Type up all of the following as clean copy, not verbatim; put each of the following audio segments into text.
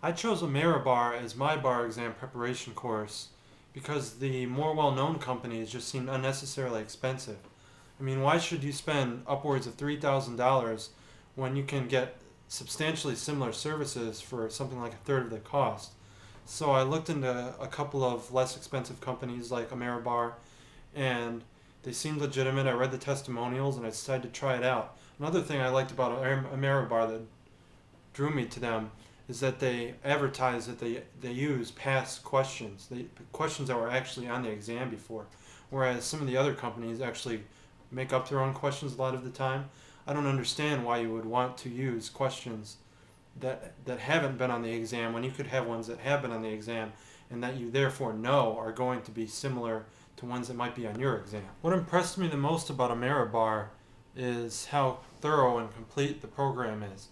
I chose AmeriBar as my bar exam preparation course because the more well-known companies just seemed unnecessarily expensive. I mean, why should you spend upwards of $3,000 when you can get substantially similar services for something like a third of the cost? So I looked into a couple of less expensive companies like AmeriBar, and they seemed legitimate. I read the testimonials and I decided to try it out. Another thing I liked about AmeriBar that drew me to them is that they advertise that they use past questions, questions that were actually on the exam before, whereas some of the other companies actually make up their own questions a lot of the time. I don't understand why you would want to use questions that haven't been on the exam when you could have ones that have been on the exam and that you therefore know are going to be similar to ones that might be on your exam. What impressed me the most about AmeriBar is how thorough and complete the program is.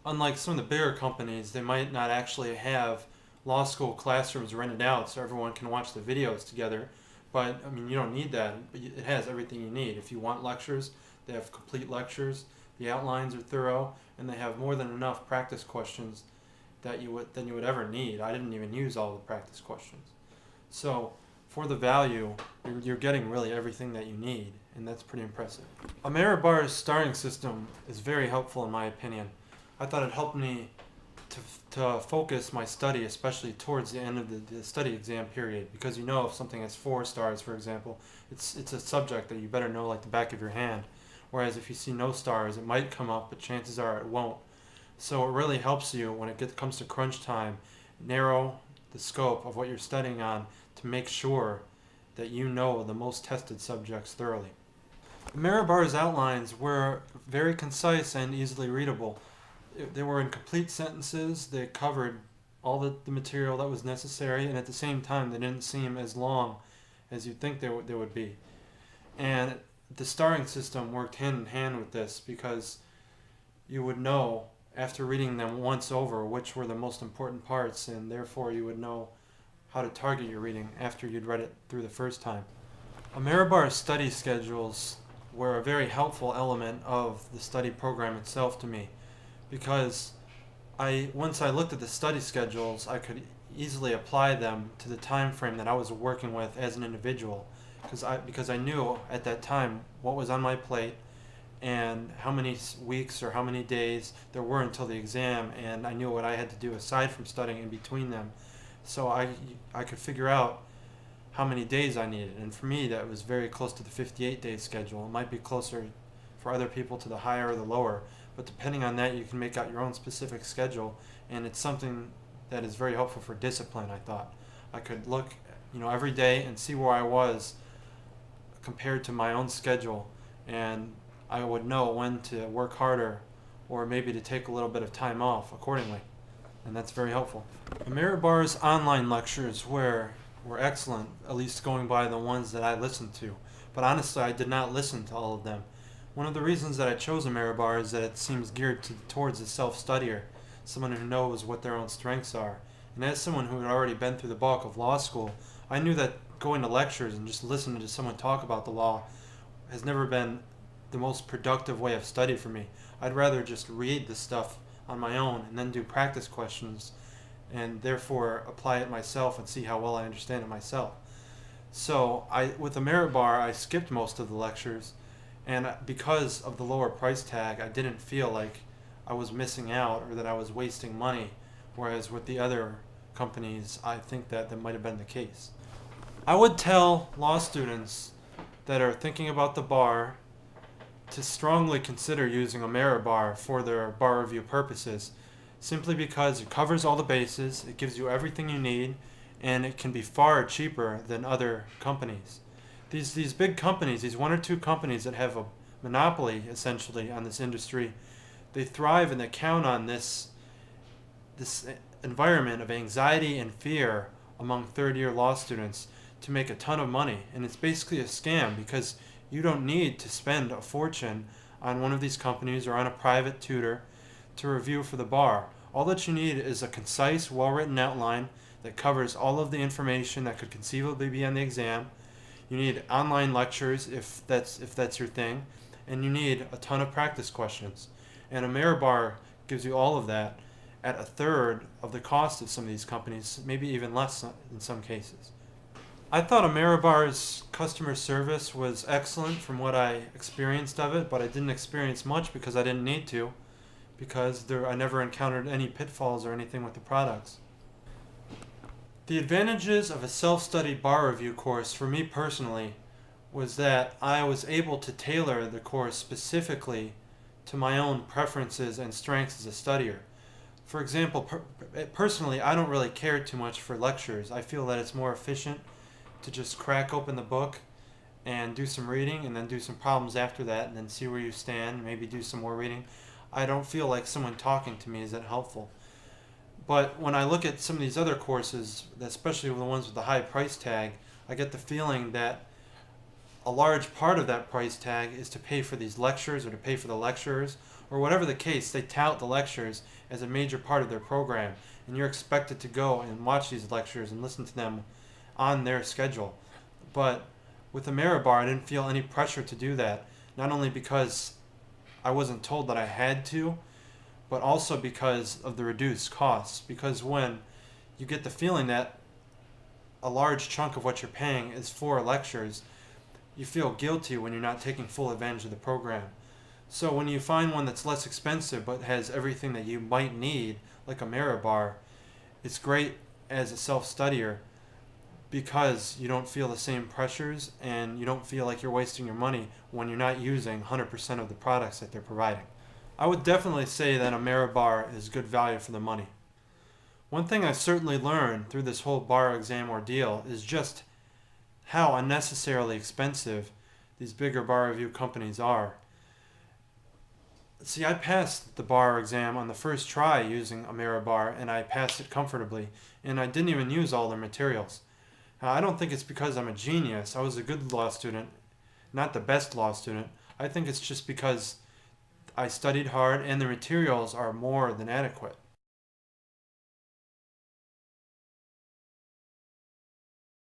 Unlike some of the bigger companies, they might not actually have law school classrooms rented out so everyone can watch the videos together. But I mean, you don't need that. It has everything you need. If you want lectures, they have complete lectures. The outlines are thorough, and they have more than enough practice questions than you would ever need. I didn't even use all the practice questions. So for the value, you're getting really everything that you need, and that's pretty impressive. AmeriBar's starting system is very helpful in my opinion. I thought it helped me to focus my study, especially towards the end of the study exam period, because you know if something has 4 stars, for example, it's a subject that you better know like the back of your hand. Whereas if you see no stars, it might come up, but chances are it won't. So it really helps you when it comes to crunch time, narrow the scope of what you're studying on to make sure that you know the most tested subjects thoroughly. AmeriBar's outlines were very concise and easily readable. They were in complete sentences. They covered all the material that was necessary, and at the same time, they didn't seem as long as you'd think they would be. And the starring system worked hand in hand with this because you would know after reading them once over which were the most important parts, and therefore you would know how to target your reading after you'd read it through the first time. AmeriBar's study schedules were a very helpful element of the study program itself to me because once I looked at the study schedules, I could easily apply them to the time frame that I was working with as an individual because I knew at that time what was on my plate and how many weeks or how many days there were until the exam, and I knew what I had to do aside from studying in between them. So I could figure out how many days I needed, and for me that was very close to the 58-day schedule. It might be closer for other people to the higher or the lower, but depending on that you can make out your own specific schedule, and it's something that is very helpful for discipline. I thought I could look every day and see where I was compared to my own schedule, and I would know when to work harder or maybe to take a little bit of time off accordingly, and that's very helpful. AmeriBar's online lectures were excellent, at least going by the ones that I listened to, but honestly I did not listen to all of them. One of the reasons that I chose AmeriBar is that it seems geared towards a self-studier, someone who knows what their own strengths are. And as someone who had already been through the bulk of law school, I knew that going to lectures and just listening to someone talk about the law has never been the most productive way of study for me. I'd rather just read the stuff on my own and then do practice questions and therefore apply it myself and see how well I understand it myself. So with AmeriBar, I skipped most of the lectures, and because of the lower price tag, I didn't feel like I was missing out or that I was wasting money, whereas with the other companies, I think that might have been the case. I would tell law students that are thinking about the bar to strongly consider using AmeriBar for their bar review purposes, simply because it covers all the bases, it gives you everything you need, and it can be far cheaper than other companies. These big companies, these 1 or 2 companies that have a monopoly essentially on this industry, they thrive and they count on this environment of anxiety and fear among third-year law students to make a ton of money. And it's basically a scam because you don't need to spend a fortune on one of these companies or on a private tutor to review for the bar. All that you need is a concise, well-written outline that covers all of the information that could conceivably be on the exam. You need online lectures if that's your thing, and you need a ton of practice questions. And AmeriBar gives you all of that, at a third of the cost of some of these companies, maybe even less in some cases. I thought AmeriBar's customer service was excellent from what I experienced of it, but I didn't experience much because I didn't need to, because I never encountered any pitfalls or anything with the products. The advantages of a self-study bar review course for me personally was that I was able to tailor the course specifically to my own preferences and strengths as a studier. For example, personally, I don't really care too much for lectures. I feel that it's more efficient to just crack open the book and do some reading and then do some problems after that and then see where you stand, maybe do some more reading. I don't feel like someone talking to me is that helpful. But when I look at some of these other courses, especially the ones with the high price tag, I get the feeling that a large part of that price tag is to pay for these lectures or to pay for the lecturers, or whatever the case, they tout the lectures as a major part of their program, and you're expected to go and watch these lectures and listen to them on their schedule. But with AmeriBar, I didn't feel any pressure to do that, not only because I wasn't told that I had to, but also because of the reduced costs. Because when you get the feeling that a large chunk of what you're paying is for lectures, you feel guilty when you're not taking full advantage of the program. So when you find one that's less expensive but has everything that you might need, like AmeriBar, it's great as a self-studier because you don't feel the same pressures and you don't feel like you're wasting your money when you're not using 100% of the products that they're providing. I would definitely say that AmeriBar is good value for the money. One thing I certainly learned through this whole bar exam ordeal is just how unnecessarily expensive these bigger bar review companies are. See, I passed the bar exam on the first try using AmeriBar, and I passed it comfortably, and I didn't even use all their materials. Now, I don't think it's because I'm a genius. I was a good law student, not the best law student. I think it's just because I studied hard and the materials are more than adequate.